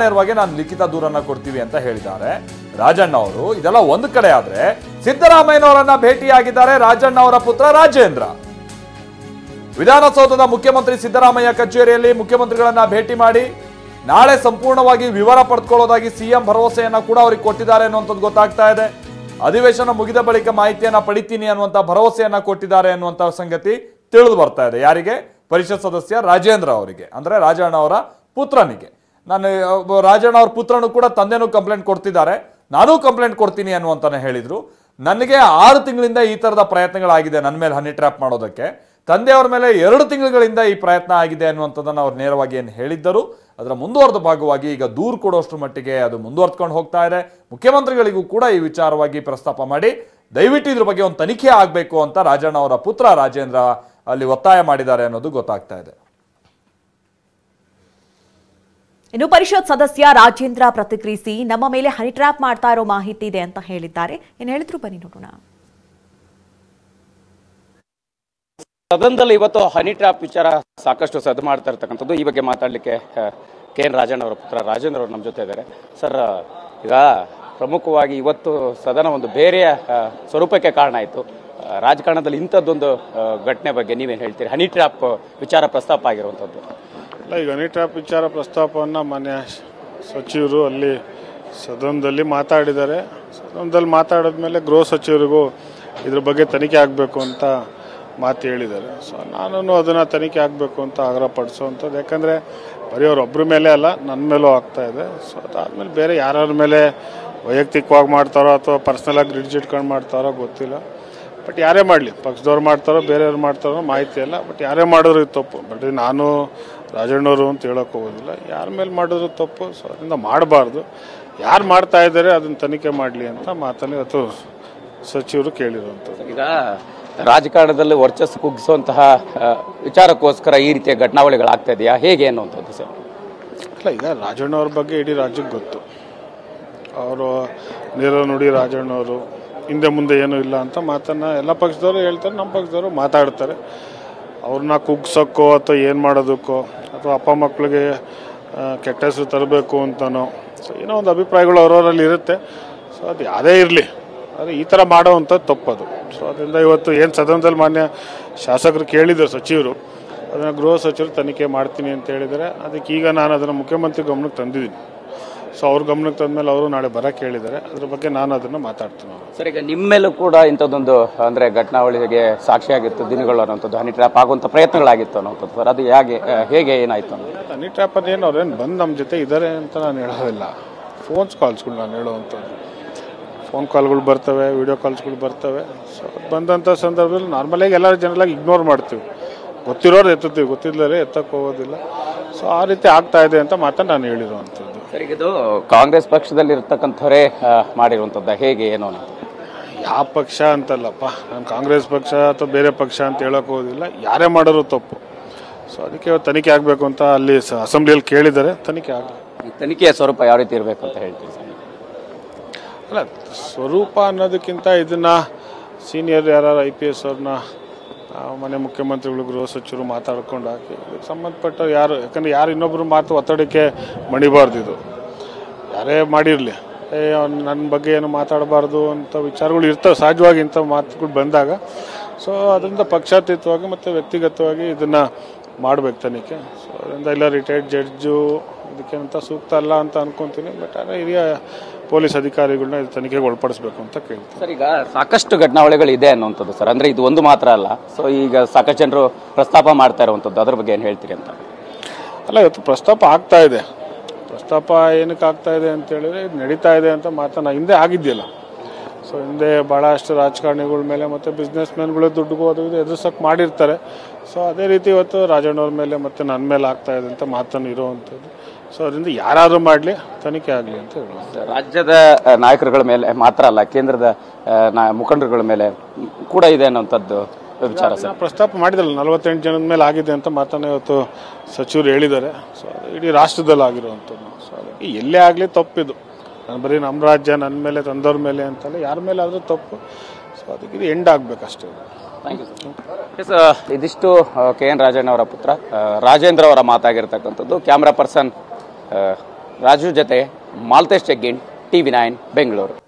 ನೇರವಾಗಿ ನಾನು ಲಿಖಿತ ದೂರನ್ನ ಕೊಡ್ತೀವಿ ಅಂತ ಹೇಳಿದ್ದಾರೆ ರಾಜಣ್ಣ ಅವರು. ಇದೆಲ್ಲ ಒಂದು ಕಡೆ ಆದ್ರೆ ಸಿದ್ದರಾಮಯ್ಯನವರನ್ನ ಭೇಟಿಯಾಗಿದ್ದಾರೆ ರಾಜಣ್ಣ ಅವರ ಪುತ್ರ ರಾಜೇಂದ್ರ. ವಿಧಾನಸೌಧದ ಮುಖ್ಯಮಂತ್ರಿ ಸಿದ್ದರಾಮಯ್ಯ ಕಚೇರಿಯಲ್ಲಿ ಮುಖ್ಯಮಂತ್ರಿಗಳನ್ನ ಭೇಟಿ ಮಾಡಿ ನಾಳೆ ಸಂಪೂರ್ಣವಾಗಿ ವಿವರ ಪಡೆದುಕೊಳ್ಳೋದಾಗಿ ಸಿಎಂ ಭರವಸೆಯನ್ನ ಕೂಡ ಅವರಿಗೆ ಕೊಟ್ಟಿದ್ದಾರೆ ಅನ್ನುವಂಥದ್ದು ಗೊತ್ತಾಗ್ತಾ ಇದೆ. ಅಧಿವೇಶನ ಮುಗಿದ ಬಳಿಕ ಮಾಹಿತಿಯನ್ನ ಪಡಿತೀನಿ ಅನ್ನುವಂಥ ಭರವಸೆಯನ್ನ ಕೊಟ್ಟಿದ್ದಾರೆ ಅನ್ನುವಂಥ ಸಂಗತಿ ತಿಳಿದು ಬರ್ತಾ ಇದೆ. ಯಾರಿಗೆ? ಪರಿಷತ್ ಸದಸ್ಯ ರಾಜೇಂದ್ರ ಅವರಿಗೆ, ಅಂದ್ರೆ ರಾಜಣ್ಣ ಅವರ ಪುತ್ರನಿಗೆ. ನಾನು ರಾಜಣ್ಣ ಅವ್ರ ಪುತ್ರನು ಕೂಡ ತಂದೆನೂ ಕಂಪ್ಲೇಂಟ್ ಕೊಡ್ತಿದ್ದಾರೆ, ನಾನೂ ಕಂಪ್ಲೇಂಟ್ ಕೊಡ್ತೀನಿ ಅನ್ನುವಂತಾನೆ ಹೇಳಿದ್ರು. ನನಗೆ 6 ತಿಂಗಳಿಂದ ಈ ತರದ ಪ್ರಯತ್ನಗಳಾಗಿದೆ ನನ್ನ ಮೇಲೆ ಹನಿ ಟ್ರ್ಯಾಪ್ ಮಾಡೋದಕ್ಕೆ, ತಂದೆಯವರ ಮೇಲೆ 2 ತಿಂಗಳುಗಳಿಂದ ಈ ಪ್ರಯತ್ನ ಆಗಿದೆ ಅನ್ನುವಂಥದ್ದನ್ನು ಅವ್ರು ನೇರವಾಗಿ ಏನು ಹೇಳಿದ್ದರು. ಅದರ ಮುಂದುವರೆದ ಭಾಗವಾಗಿ ಈಗ ದೂರು ಕೊಡೋಷ್ಟು ಮಟ್ಟಿಗೆ ಅದು ಮುಂದುವರ್ಕೊಂಡು ಹೋಗ್ತಾ ಇದೆ. ಮುಖ್ಯಮಂತ್ರಿಗಳಿಗೂ ಕೂಡ ಈ ವಿಚಾರವಾಗಿ ಪ್ರಸ್ತಾಪ ಮಾಡಿ ದಯವಿಟ್ಟು ಇದ್ರ ಬಗ್ಗೆ ಒಂದು ತನಿಖೆ ಆಗಬೇಕು ಅಂತ ರಾಜಣ್ಣ ಅವರ ಪುತ್ರ ರಾಜೇಂದ್ರ ಅಲ್ಲಿ ಒತ್ತಾಯ ಮಾಡಿದ್ದಾರೆ ಅನ್ನೋದು ಗೊತ್ತಾಗ್ತಾ ಇದೆ. ಇನ್ನು ಪರಿಷತ್ ಸದಸ್ಯ ರಾಜೇಂದ್ರ ಪ್ರತಿಕ್ರಿಯಿಸಿ ನಮ್ಮ ಮೇಲೆ ಹನಿ ಟ್ರ್ಯಾಪ್ ಮಾಡ್ತಾ ಇರೋ ಮಾಹಿತಿ ಇದೆ ಅಂತ ಹೇಳಿದ್ದಾರೆ. ಏನು ಹೇಳಿದ್ರು ಬನ್ನಿ ನೋಡೋಣ. ಸದನದಲ್ಲಿ ಇವತ್ತು ಹನಿ ಟ್ರ್ಯಾಪ್ ವಿಚಾರ ಸಾಕಷ್ಟು ಸದ್ದು ಮಾಡ್ತಾ ಇರ್ತಕ್ಕಂಥದ್ದು. ಈ ಬಗ್ಗೆ ಮಾತಾಡಲಿಕ್ಕೆ KN ರಾಜಣ್ಣ ಅವರ ಪುತ್ರ ರಾಜೇಂದ್ರ ಅವರು ನಮ್ಮ ಜೊತೆ ಇದ್ದಾರೆ. ಸರ್, ಈಗ ಪ್ರಮುಖವಾಗಿ ಇವತ್ತು ಸದನ ಒಂದು ಬೇರೆಯ ಸ್ವರೂಪಕ್ಕೆ ಕಾರಣ ಆಯಿತು. ರಾಜಕಾರಣದಲ್ಲಿ ಇಂಥದ್ದೊಂದು ಘಟನೆ ಬಗ್ಗೆ ನೀವೇನು ಹೇಳ್ತೀರಿ? ಹನಿ ಟ್ರ್ಯಾಪ್ ವಿಚಾರ ಪ್ರಸ್ತಾಪ ಆಗಿರುವಂಥದ್ದು. ಇಲ್ಲ, ಈಗ ಹನಿ ಟ್ರ್ಯಾಪ್ ವಿಚಾರ ಪ್ರಸ್ತಾಪವನ್ನು ಮಾನ್ಯ ಸಚಿವರು ಅಲ್ಲಿ ಸದನದಲ್ಲಿ ಮಾತಾಡಿದ್ದಾರೆ. ಸದನದಲ್ಲಿ ಮಾತಾಡಿದ್ಮೇಲೆ ಗೃಹ ಸಚಿವರಿಗೂ ಇದ್ರ ಬಗ್ಗೆ ತನಿಖೆ ಆಗಬೇಕು ಅಂತ ಮಾತು ಹೇಳಿದ್ದಾರೆ. ಸೊ ನಾನು ಅದನ್ನು ತನಿಖೆ ಆಗಬೇಕು ಅಂತ ಆಗ್ರಹಪಡಿಸುವಂಥದ್ದು. ಯಾಕಂದರೆ ಬರೀ ಅವರೊಬ್ಬರ ಮೇಲೆ ಅಲ್ಲ, ನನ್ನ ಮೇಲೂ ಆಗ್ತಾ ಇದೆ. ಸೊ ಅದಾದಮೇಲೆ ಬೇರೆ ಯಾರ್ಯಾರ ಮೇಲೆ ವೈಯಕ್ತಿಕವಾಗಿ ಮಾಡ್ತಾರೋ ಅಥವಾ ಪರ್ಸ್ನಲಾಗಿ ಗ್ರಿಡ್ಜ್ ಇಟ್ಕೊಂಡು ಮಾಡ್ತಾರೋ ಗೊತ್ತಿಲ್ಲ. ಬಟ್ ಯಾರೇ ಮಾಡಲಿ, ಪಕ್ಷದವ್ರು ಮಾಡ್ತಾರೋ ಬೇರೆಯವ್ರು ಮಾಡ್ತಾರೋ ಮಾಹಿತಿ ಇಲ್ಲ. ಬಟ್ ಯಾರೇ ಮಾಡಿದ್ರು ಇದು ತಪ್ಪು. ಬಟ್ ನಾನು ರಾಜಣ್ಣವರು ಅಂತ ಹೇಳೋಕೆ ಹೋಗೋದಿಲ್ಲ. ಯಾರ ಮೇಲೆ ಮಾಡಿದ್ರು ತಪ್ಪು. ಸೊ ಅದರಿಂದ ಮಾಡಬಾರ್ದು. ಯಾರು ಮಾಡ್ತಾ ಇದ್ದಾರೆ ಅದನ್ನು ತನಿಖೆ ಮಾಡಲಿ ಅಂತ ಮಾತನ್ನು ಇವತ್ತು ಸಚಿವರು ಕೇಳಿರುವಂಥದ್ದು. ಈಗ ರಾಜಕಾರಣದಲ್ಲಿ ವರ್ಚಸ್ಸು ಕುಗ್ಗಿಸುವಂತಹ ವಿಚಾರಕ್ಕೋಸ್ಕರ ಈ ರೀತಿಯ ಘಟನಾವಳಿಗಳಾಗ್ತಾ ಇದೆಯಾ, ಹೇಗೆ ಅನ್ನುವಂಥದ್ದು ಸರ್? ಇಲ್ಲ, ಈಗ ರಾಜಣ್ಣವ್ರ ಬಗ್ಗೆ ಇಡೀ ರಾಜ್ಯಕ್ಕೆ ಗೊತ್ತು. ಅವರು ನೇರ ನುಡಿ ರಾಜಣ್ಣವರು, ಹಿಂದೆ ಮುಂದೆ ಏನೂ ಇಲ್ಲ ಅಂತ ಮಾತನ್ನು ಎಲ್ಲ ಪಕ್ಷದವರು ಹೇಳ್ತಾರೆ, ನಮ್ಮ ಪಕ್ಷದವರು ಮಾತಾಡ್ತಾರೆ. ಅವ್ರನ್ನ ಕುಗ್ಸೋಕ್ಕೋ ಅಥವಾ ಏನು ಮಾಡೋದಕ್ಕೋ ಅಥವಾ ಅಪ್ಪ ಮಕ್ಕಳಿಗೆ ಕೆಟ್ಟ ಹೆಸರು ತರಬೇಕು ಅಂತನೋ ಸೊ ಏನೋ ಒಂದು ಅಭಿಪ್ರಾಯಗಳು ಅವರವರಲ್ಲಿ ಇರುತ್ತೆ. ಸೊ ಅದು ಯಾವುದೇ ಇರಲಿ, ಆದರೆ ಈ ಥರ ಮಾಡೋವಂಥದ್ದು ತಪ್ಪದು. ಸೊ ಅದರಿಂದ ಇವತ್ತು ಏನು ಸದನದಲ್ಲಿ ಮಾನ್ಯ ಶಾಸಕರು ಕೇಳಿದರು ಸಚಿವರು, ಅದನ್ನು ಗೃಹ ಸಚಿವರು ತನಿಖೆ ಮಾಡ್ತೀನಿ ಅಂತ ಹೇಳಿದರೆ, ಅದಕ್ಕೆ ಈಗ ನಾನು ಅದನ್ನು ಮುಖ್ಯಮಂತ್ರಿ ಗಮನಕ್ಕೆ ತಂದಿದ್ದೀನಿ. ಸೊ ಅವ್ರ ಗಮನಕ್ಕೆ ತಂದಮೇಲೆ ಅವರು ನಾಳೆ ಬರೋಕ್ಕೆ ಹೇಳಿದ್ದಾರೆ. ಅದ್ರ ಬಗ್ಗೆ ನಾನು ಅದನ್ನು ಮಾತಾಡ್ತೀನಿ. ಸರ್, ಈಗ ನಿಮ್ಮ ಮೇಲೂ ಕೂಡ ಇಂಥದ್ದೊಂದು ಅಂದರೆ ಘಟನಾವಳಿಗೆ ಸಾಕ್ಷಿಯಾಗಿತ್ತು ದಿನಗಳು ಅನ್ನೋಂಥದ್ದು, ಹನಿ ಟ್ರ್ಯಾಪ್ ಆಗುವಂಥ ಪ್ರಯತ್ನಗಳಾಗಿತ್ತು ಅನ್ನೋಂಥದ್ದು ಸರ್, ಅದು ಹೇಗೆ ಏನಾಯಿತು ಅಂತ? ಹನಿ ಟ್ರ್ಯಾಪ್ ಅದೇನು ಅವ್ರೇನು ಬಂದು ನಮ್ಮ ಜೊತೆ ಇದ್ದಾರೆ ಅಂತ ನಾನು ಹೇಳೋದಿಲ್ಲ. ಫೋನ್ಸ್ ಕಾಲ್ಸ್ಗಳು ನಾನು ಹೇಳುವಂಥದ್ದು. ಫೋನ್ ಕಾಲ್ಗಳು ಬರ್ತವೆ, ವಿಡಿಯೋ ಕಾಲ್ಸ್ಗಳು ಬರ್ತವೆ. ಸೊ ಬಂದಂಥ ಸಂದರ್ಭದಲ್ಲಿ ನಾರ್ಮಲಾಗಿ ಎಲ್ಲರ ಜನರಾಗಿ ಇಗ್ನೋರ್ ಮಾಡ್ತೀವಿ. ಗೊತ್ತಿರೋರು ಎತ್ತುತ್ತೀವಿ, ಗೊತ್ತಿಲ್ಲದೆ ಎತ್ತಕ್ಕೆ ಹೋಗೋದಿಲ್ಲ. ಸೊ ಆ ರೀತಿ ಆಗ್ತಾ ಇದೆ ಅಂತ ಮಾತ್ರ ನಾನು ಹೇಳಿರುವಂಥದ್ದು. ಸರ್, ಇದು ಕಾಂಗ್ರೆಸ್ ಪಕ್ಷದಲ್ಲಿ ಇರ್ತಕ್ಕಂಥವರೇ ಮಾಡಿರುವಂಥದ್ದು, ಹೇಗೆ ಏನು ಅಂತ? ಯಾವ ಪಕ್ಷ ಅಂತಲ್ಲಪ್ಪ, ನಾನು ಕಾಂಗ್ರೆಸ್ ಪಕ್ಷ ಅಥವಾ ಬೇರೆ ಪಕ್ಷ ಅಂತ ಹೇಳೋಕೆ ಹೋಗೋದಿಲ್ಲ. ಯಾರೇ ಮಾಡೋರು ತಪ್ಪು. ಸೊ ಅದಕ್ಕೆ ತನಿಖೆ ಆಗಬೇಕು ಅಂತ ಅಲ್ಲಿ ಅಸೆಂಬ್ಲಿಯಲ್ಲಿ ಕೇಳಿದ್ದಾರೆ. ತನಿಖೆ ಆಗಲಿ. ತನಿಖೆಯ ಸ್ವರೂಪ ಯಾವ ರೀತಿ ಇರಬೇಕು ಅಂತ ಹೇಳ್ತೀವಿ ಸರ್? ಅಲ್ಲ, ಸ್ವರೂಪ ಅನ್ನೋದಕ್ಕಿಂತ ಇದನ್ನು ಸೀನಿಯರ್ ಯಾರು IPS ಅವ್ರನ್ನ ಮನೆ ಮುಖ್ಯಮಂತ್ರಿಗಳು ಗೃಹ ಸಚಿವರು ಮಾತಾಡ್ಕೊಂಡು ಹಾಕಿ ಇದಕ್ಕೆ ಸಂಬಂಧಪಟ್ಟ ಯಾರು, ಯಾಕಂದರೆ ಯಾರು ಇನ್ನೊಬ್ಬರು ಮಾತು ಒತ್ತಡಕ್ಕೆ ಮಣಿಬಾರ್ದು. ಇದು ಯಾರೇ ಮಾಡಿರಲಿ, ನನ್ನ ಬಗ್ಗೆ ಏನು ಮಾತಾಡಬಾರ್ದು ಅಂತ ವಿಚಾರಗಳು ಇರ್ತವೆ ಸಹಜವಾಗಿ ಇಂಥ ಮಾತುಗಳು ಬಂದಾಗ. ಸೊ ಅದರಿಂದ ಪಕ್ಷಾತೀತವಾಗಿ ಮತ್ತು ವ್ಯಕ್ತಿಗತವಾಗಿ ಇದನ್ನು ಮಾಡಬೇಕು ತನಿಖೆ. ಸೊ ಅದರಿಂದ ಇಲ್ಲ ರಿಟೈರ್ಡ್ ಜಡ್ಜು ಇದಕ್ಕೇನಂತ ಸೂಕ್ತ ಅಲ್ಲ ಅಂತ ಅನ್ಕೊತೀನಿ. ಬಟ್ ಆದರೆ ಹಿರಿಯ ಪೊಲೀಸ್ ಅಧಿಕಾರಿಗಳನ್ನ ಇದು ತನಿಖೆಗೆ ಒಳಪಡಿಸಬೇಕು ಅಂತ ಕೇಳ್ತೀನಿ. ಸರ್, ಈಗ ಸಾಕಷ್ಟು ಘಟನಾವಳಿಗಳು ಇದೆ ಅನ್ನುವಂಥದ್ದು ಸರ್, ಅಂದರೆ ಇದು ಒಂದು ಮಾತ್ರ ಅಲ್ಲ. ಸೊ ಈಗ ಸಾಕಷ್ಟು ಜನರು ಪ್ರಸ್ತಾಪ ಮಾಡ್ತಾ ಇರುವಂಥದ್ದು, ಅದ್ರ ಬಗ್ಗೆ ಏನು ಹೇಳ್ತೀರಿ ಅಂತ? ಅಲ್ಲ, ಇವತ್ತು ಪ್ರಸ್ತಾಪ ಆಗ್ತಾ ಇದೆ. ಪ್ರಸ್ತಾಪ ಏನಕ್ಕೆ ಆಗ್ತಾ ಇದೆ ಅಂತ ಹೇಳಿದ್ರೆ ಇದು ನಡೀತಾ ಇದೆ ಅಂತ ಮಾತನ್ನ ಹಿಂದೆ ಆಗಿದೆಯಲ್ಲ. ಸೊ ಹಿಂದೆ ಭಾಳಷ್ಟು ರಾಜಕಾರಣಿಗಳ ಮೇಲೆ ಮತ್ತು ಬಿಸ್ನೆಸ್ ಮ್ಯಾನ್ಗಳು ದುಡ್ಡುಗೂ ಅದು ಇದು ಎದುರಿಸೋಕೆ ಮಾಡಿರ್ತಾರೆ. ಸೊ ಅದೇ ರೀತಿ ಇವತ್ತು ರಾಜಣ್ಣವ್ರ ಮೇಲೆ ಮತ್ತು ನನ್ನ ಮೇಲೆ ಆಗ್ತಾ ಇದೆ ಅಂತ ಮಾತನ್ನು ಇರುವಂಥದ್ದು. ಸೊ ಅದರಿಂದ ಯಾರಾದರೂ ಮಾಡಲಿ, ತನಿಖೆ ಆಗಲಿ ಅಂತ ಹೇಳುವಂಥ. ರಾಜ್ಯದ ನಾಯಕರುಗಳ ಮೇಲೆ ಮಾತ್ರ ಅಲ್ಲ, ಕೇಂದ್ರದ ಮುಖಂಡರುಗಳ ಮೇಲೆ ಕೂಡ ಇದೆ ಅನ್ನುವಂಥದ್ದು ವಿಚಾರ ಸರ್. ಪ್ರಸ್ತಾಪ ಮಾಡಿದಲ್ಲ, 48 ಜನದ ಮೇಲೆ ಆಗಿದೆ ಅಂತ ಮಾತನ್ನು ಇವತ್ತು ಸಚಿವರು ಹೇಳಿದ್ದಾರೆ. ಸೊ ಇಡೀ ರಾಷ್ಟ್ರದಲ್ಲಿ ಆಗಿರುವಂಥದ್ದು. ಸೊ ಅದಕ್ಕೆ ಎಲ್ಲೇ ಆಗಲಿ ತಪ್ಪಿದು. ನಾನು ಬರೀ ನಮ್ಮ ರಾಜ್ಯ, ನನ್ನ ಮೇಲೆ, ತಂದವ್ರ ಮೇಲೆ ಅಂತಲ್ಲ, ಯಾರ ಮೇಲೆ ಆದರೂ ತಪ್ಪು. ಸೊ ಅದಕ್ಕೆ ಇದು ಎಂಡ್ ಆಗಬೇಕಷ್ಟೇ. Thank you sir. ಇದಿಷ್ಟು KN ರಾಜಣ್ಣ ಅವರ ಪುತ್ರ ರಾಜೇಂದ್ರ ಅವರ ಮಾತಾಗಿರ್ತಕ್ಕಂಥದ್ದು. ಕ್ಯಾಮ್ರಾ ಪರ್ಸನ್ ರಾಜು ಜೊತೆ ಮಾಲ್ತೇಶ್ ಚೆಗ್ಗಿನ್, TV9 ಬೆಂಗಳೂರು.